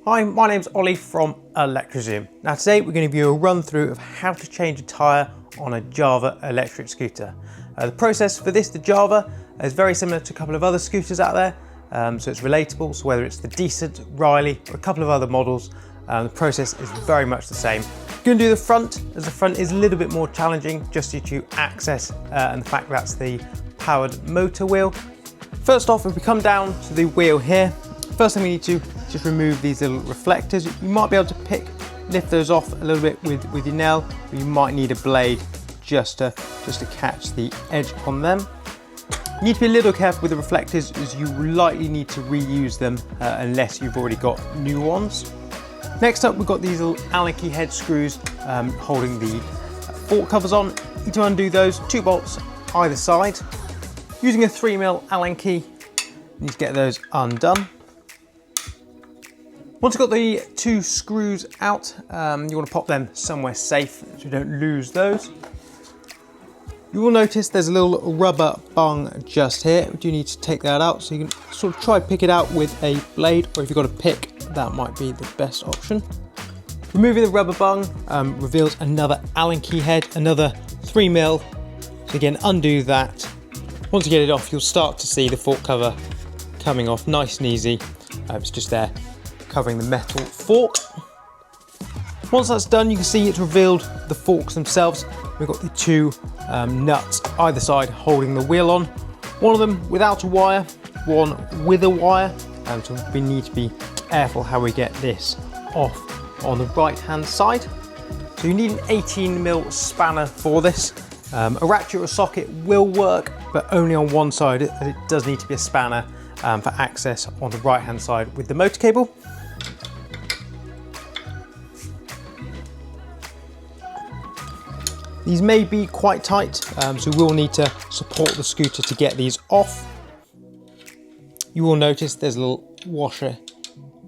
Hi, my name's Ollie from Electra-Zoom. Now today we're going to give you a run through of how to change a tyre on a JIVR electric scooter. The process for this, the JIVR, is very similar to a couple of other scooters out there, so it's relatable. So whether it's the Decent, Riley, or a couple of other models, the process is very much the same. We're going to do the front, as the front is a little bit more challenging just due to access and the fact that's the powered motor wheel. First off, if we come down to the wheel here, first thing we need to just remove these little reflectors. You might be able to lift those off a little bit with your nail, but you might need a blade just to catch the edge on them. You need to be a little careful with the reflectors as you likely need to reuse them unless you've already got new ones. Next up, we've got these little Allen key head screws holding the fork covers on. You need to undo those, 2 bolts either side. Using a 3mm Allen key, you need to get those undone. Once you've got the 2 screws out, you want to pop them somewhere safe so you don't lose those. You will notice there's a little rubber bung just here. You do need to take that out, so you can sort of try pick it out with a blade, or if you've got a pick, that might be the best option. Removing the rubber bung reveals another Allen key head, another 3mm. So again, undo that. Once you get it off, you'll start to see the fork cover coming off nice and easy. It's just there covering the metal fork. Once that's done, you can see it's revealed the forks themselves. We've got the 2 nuts either side holding the wheel on. One of them without a wire, one with a wire. So we need to be careful how we get this off on the right hand side. So you need an 18mm spanner for this. A ratchet or a socket will work, but only on one side. It does need to be a spanner for access on the right hand side with the motor cable. These may be quite tight, so we will need to support the scooter to get these off. You will notice there's a little washer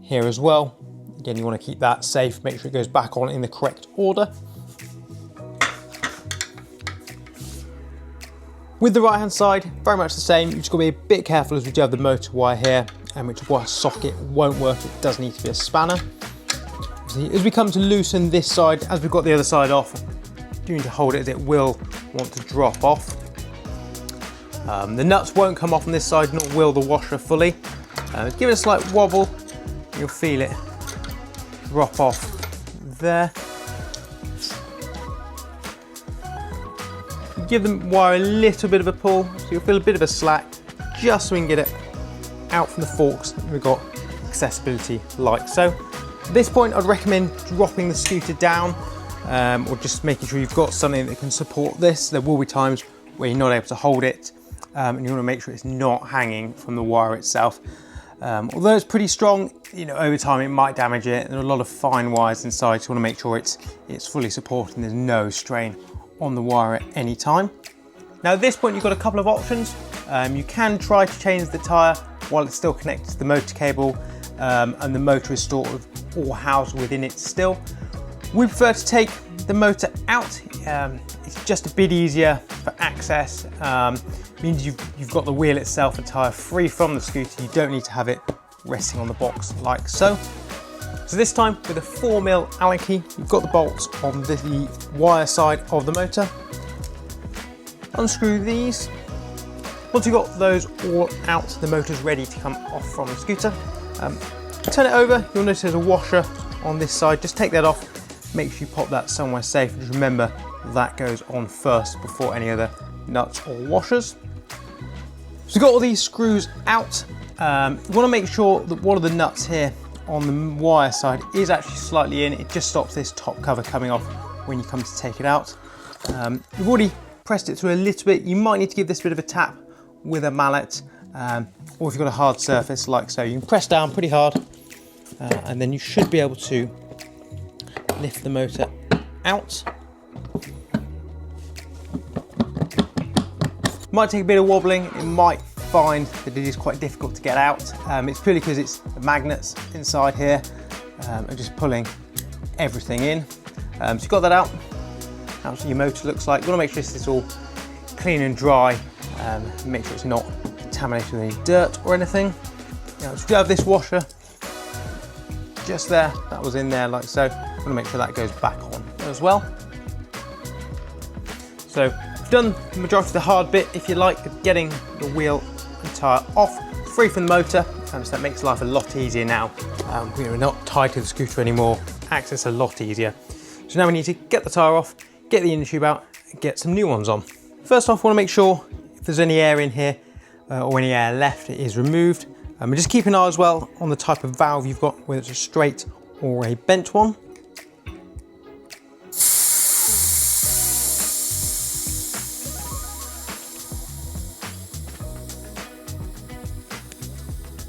here as well. Again, you want to keep that safe, make sure it goes back on in the correct order. With the right hand side, very much the same. You've just got to be a bit careful as we do have the motor wire here, and which socket won't work. It does need to be a spanner. As we come to loosen this side, as we've got the other side off, you need to hold it as it will want to drop off. The nuts won't come off on this side, nor will the washer fully. Give it a slight wobble, you'll feel it drop off there. Give the wire a little bit of a pull, so you'll feel a bit of a slack, just so we can get it out from the forks. We've got accessibility like so. At this point, I'd recommend dropping the scooter down, or just making sure you've got something that can support this. There will be times where you're not able to hold it, and you want to make sure it's not hanging from the wire itself. Although it's pretty strong, over time it might damage it. There are a lot of fine wires inside, so you want to make sure it's fully supported and there's no strain on the wire at any time. Now at this point, you've got a couple of options. You can try to change the tyre while it's still connected to the motor cable, and the motor is sort of all housed within it still. We prefer to take the motor out. It's just a bit easier for access. Means you've got the wheel itself and tyre free from the scooter. You don't need to have it resting on the box like so. So this time with a 4mm Allen key, you've got the bolts on the wire side of the motor. Unscrew these. Once you've got those all out, the motor's ready to come off from the scooter. Turn it over, you'll notice there's a washer on this side. Just take that off. Make sure you pop that somewhere safe. Just remember that goes on first before any other nuts or washers. So you've got all these screws out. You want to make sure that one of the nuts here on the wire side is actually slightly in. It just stops this top cover coming off when you come to take it out. You've already pressed it through a little bit. You might need to give this a bit of a tap with a mallet, or if you've got a hard surface like so, you can press down pretty hard, and then you should be able to lift the motor out. Might take a bit of wobbling. It might find that it is quite difficult to get out. It's purely because it's the magnets inside here and just pulling everything in. So you've got that out. That's what your motor looks like. You want to make sure this is all clean and dry. Make sure it's not contaminated with any dirt or anything. Now, so you have this washer just there, that was in there like so. I'm gonna make sure that goes back on as well. So we've done the majority of the hard bit, if you like, of getting the wheel and tyre off, free from the motor, and so that makes life a lot easier now. We're not tied to the scooter anymore, access a lot easier. So now we need to get the tyre off, get the inner tube out, and get some new ones on. First off, we want to make sure if there's any air in here or any air left, it is removed. And just keep an eye as well on the type of valve you've got, whether it's a straight or a bent one.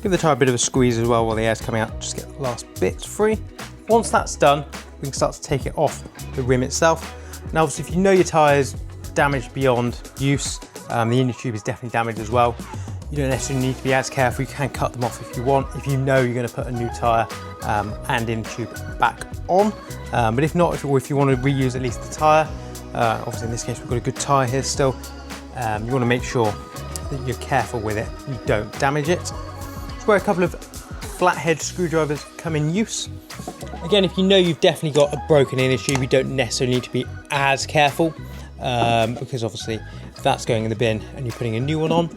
Give the tyre a bit of a squeeze as well while the air's coming out, just get the last bits free. Once that's done, we can start to take it off the rim itself. Now obviously if you know your tyre's damaged beyond use, the inner tube is definitely damaged as well. You don't necessarily need to be as careful, you can cut them off if you want, if you know you're going to put a new tyre and inner tube back on. But if not, if you want to reuse at least the tyre, obviously in this case we've got a good tyre here still, you want to make sure that you're careful with it, you don't damage it. That's where a couple of flathead screwdrivers come in use. Again, if you know you've definitely got a broken inner tube, you don't necessarily need to be as careful, because obviously if that's going in the bin and you're putting a new one on,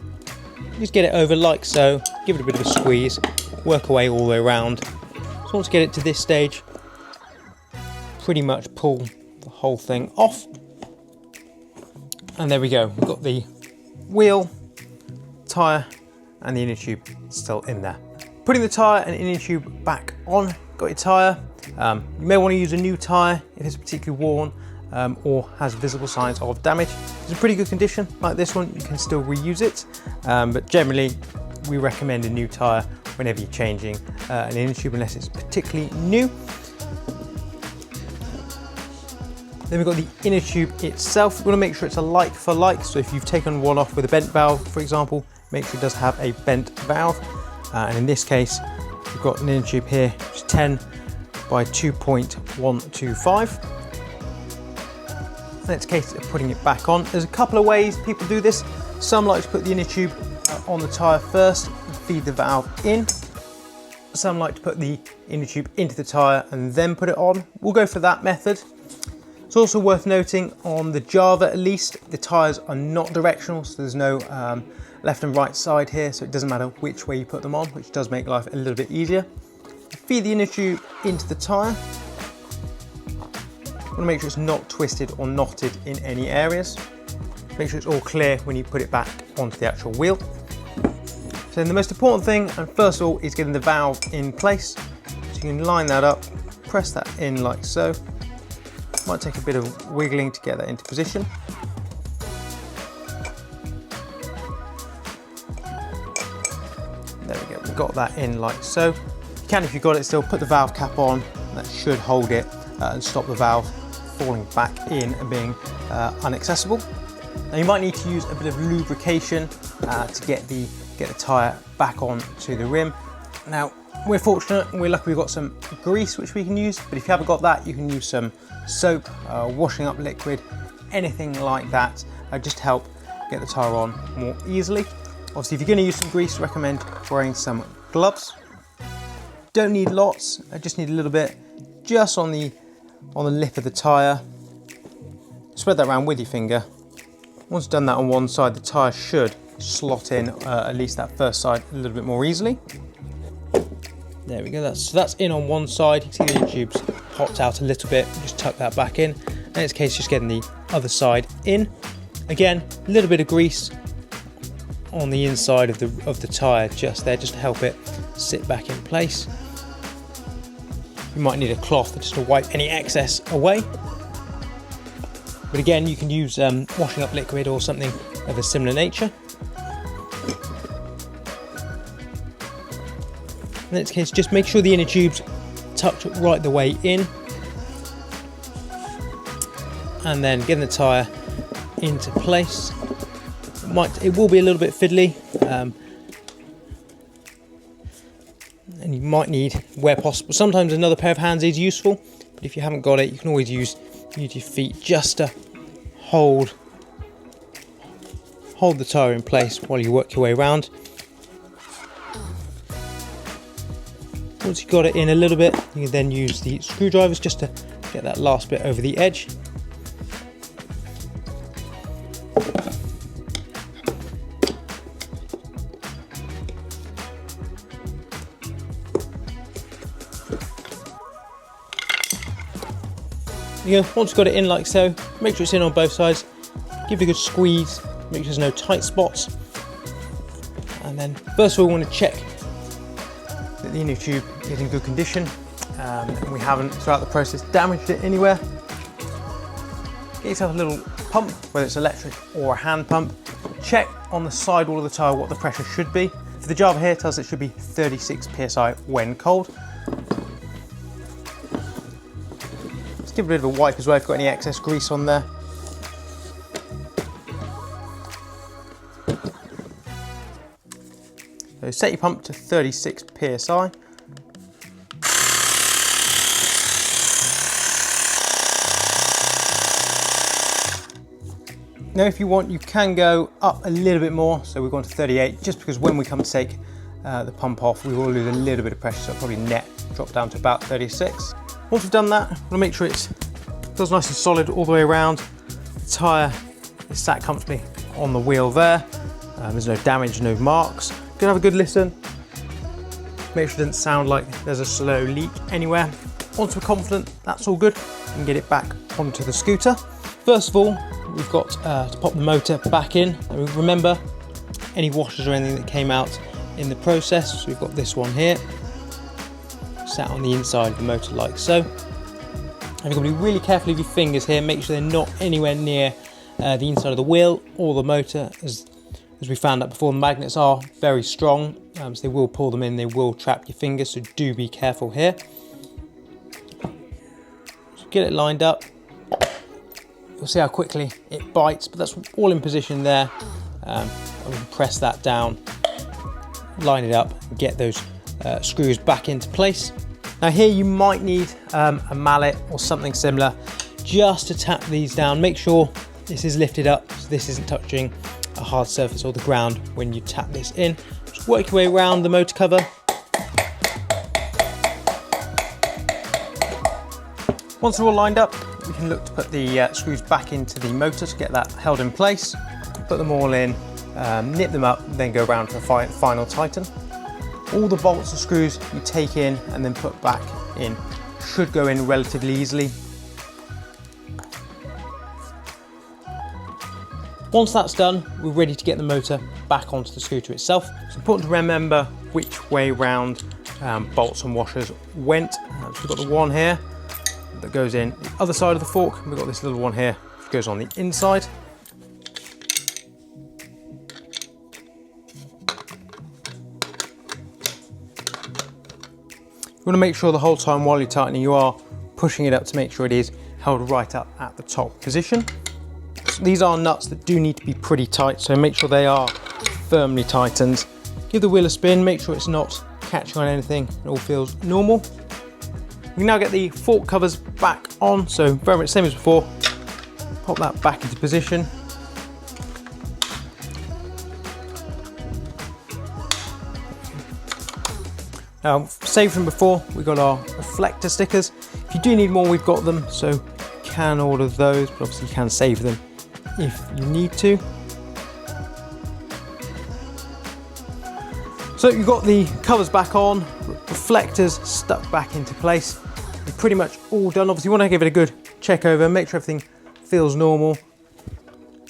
just get it over like so, give it a bit of a squeeze, work away all the way around. So once you get it to this stage, pretty much pull the whole thing off. And there we go, we've got the wheel, tyre and the inner tube still in there. Putting the tyre and inner tube back on, got your tyre. You may want to use a new tyre if it's particularly worn or has visible signs of damage. If it's in pretty good condition, like this one, you can still reuse it. But generally, we recommend a new tyre whenever you're changing an inner tube, unless it's particularly new. Then we've got the inner tube itself. We want to make sure it's a like for like. So if you've taken one off with a bent valve, for example, make sure it does have a bent valve. And in this case, we've got an inner tube here, which is 10 by 2.125. In its case of putting it back on, there's a couple of ways people do this. Some like to put the inner tube on the tyre first and feed the valve in. Some like to put the inner tube into the tyre and then put it on. We'll go for that method. It's also worth noting on the JIVR at least, the tyres are not directional, so there's no left and right side here, so it doesn't matter which way you put them on, which does make life a little bit easier. Feed the inner tube into the tyre. Want to make sure it's not twisted or knotted in any areas. Make sure it's all clear when you put it back onto the actual wheel. So then the most important thing, and first of all, is getting the valve in place. So you can line that up, press that in like so. Might take a bit of wiggling to get that into position. There we go, we've got that in like so. You can, if you've got it still, put the valve cap on. That should hold it and stop the valve falling back in and being inaccessible. Now you might need to use a bit of lubrication to get the tyre back on to the rim. Now we're fortunate and we're lucky we've got some grease which we can use, but if you haven't got that, you can use some soap, washing up liquid, anything like that, just to help get the tyre on more easily. Obviously, if you're going to use some grease, recommend wearing some gloves. Don't need lots, I just need a little bit just on the lip of the tyre. Spread that around with your finger. Once you've done that on one side, the tyre should slot in at least that first side a little bit more easily. There we go, that's in on one side. You can see the tube's popped out a little bit, just tuck that back in. In this case, just getting the other side in. Again, a little bit of grease on the inside of the tyre just there, just to help it sit back in place. You might need a cloth just to wipe any excess away. But again, you can use washing up liquid or something of a similar nature. In this case, just make sure the inner tube's tucked right the way in. And then getting the tyre into place. It will be a little bit fiddly. And you might need, where possible, sometimes another pair of hands is useful, but if you haven't got it, you can always use your feet just to hold the tyre in place while you work your way around. Once you've got it in a little bit, you can then use the screwdrivers just to get that last bit over the edge. Once you've got it in like so, make sure it's in on both sides, give it a good squeeze, make sure there's no tight spots. And then first of all, we want to check that the inner tube is in good condition and we haven't throughout the process damaged it anywhere. Get yourself a little pump, whether it's electric or a hand pump. Check on the sidewall of the tyre what the pressure should be. For the JIVR here, it tells us it should be 36 psi when cold. Let's give it a bit of a wipe as well if you've got any excess grease on there. So set your pump to 36 psi. Now if you want, you can go up a little bit more, so we've gone to 38, just because when we come to take the pump off, we will lose a little bit of pressure, so it'll probably net drop down to about 36. Once we've done that, we'll to make sure it feels nice and solid all the way around. The tyre is sat comfortably on the wheel there. There's no damage, no marks. Gonna have a good listen. Make sure it doesn't sound like there's a slow leak anywhere. Once we're confident that's all good, we can get it back onto the scooter. First of all, we've got to pop the motor back in. And remember, any washers or anything that came out in the process. So we've got this one here, sat on the inside of the motor like so. And you've got to be really careful with your fingers here, make sure they're not anywhere near the inside of the wheel or the motor. As we found out before, the magnets are very strong, so they will pull them in, they will trap your fingers, so do be careful here. So get it lined up. You'll see how quickly it bites, but that's all in position there. And we can press that down, line it up, and get those screws back into place. Now here you might need a mallet or something similar just to tap these down. Make sure this is lifted up so this isn't touching a hard surface or the ground when you tap this in. Just work your way around the motor cover. Once they're all lined up, we can look to put the screws back into the motor to get that held in place. Put them all in, nip them up, then go around to a final tighten. All the bolts and screws you take in and then put back in should go in relatively easily. Once that's done, we're ready to get the motor back onto the scooter itself. It's important to remember which way round bolts and washers went. So we've got the one here that goes in the other side of the fork, and we've got this little one here which goes on the inside. You want to make sure the whole time while you're tightening you are pushing it up to make sure it is held right up at the top position. So these are nuts that do need to be pretty tight, so make sure they are firmly tightened. Give the wheel a spin, make sure it's not catching on anything, it all feels normal. We can now get the fork covers back on, so very much the same as before. Pop that back into position. Now, same from before, we've got our reflector stickers. If you do need more, we've got them, so you can order those, but obviously you can save them if you need to. So you've got the covers back on, reflectors stuck back into place. You're pretty much all done. Obviously you want to give it a good check over, make sure everything feels normal.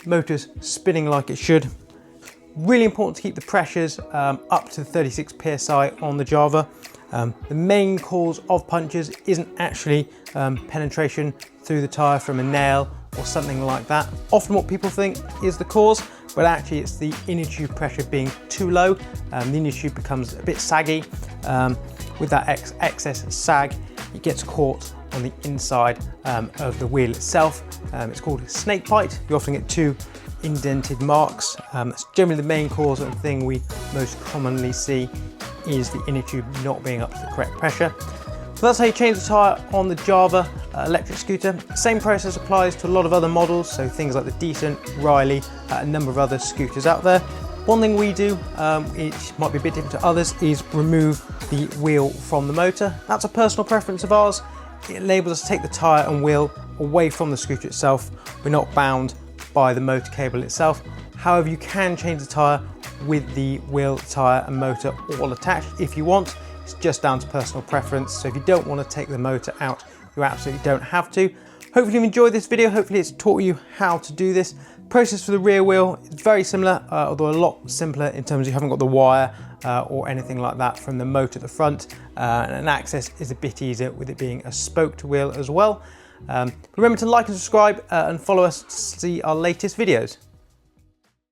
Motor's spinning like it should. Really important to keep the pressures up to 36 psi on the JIVR. The main cause of punctures isn't actually penetration through the tyre from a nail or something like that. Often what people think is the cause, but actually it's the inner tube pressure being too low. The inner tube becomes a bit saggy. With that excess sag, it gets caught on the inside of the wheel itself. It's called snake bite. You often get two indented marks. That's generally the main cause of the thing we most commonly see is the inner tube not being up to the correct pressure. So that's how you change the tyre on the JIVR electric scooter. Same process applies to a lot of other models, so things like the Decent, Riley, a number of other scooters out there. One thing we do, which might be a bit different to others, is remove the wheel from the motor. That's a personal preference of ours. It enables us to take the tyre and wheel away from the scooter itself. We're not bound by the motor cable itself. However, you can change the tyre with the wheel, tyre and motor all attached if you want. It's just down to personal preference. So if you don't want to take the motor out, you absolutely don't have to. Hopefully you've enjoyed this video. Hopefully it's taught you how to do this. Process for the rear wheel is very similar, although a lot simpler in terms of you haven't got the wire or anything like that from the motor at the front. And access is a bit easier with it being a spoked wheel as well. Remember to like and subscribe and follow us to see our latest videos.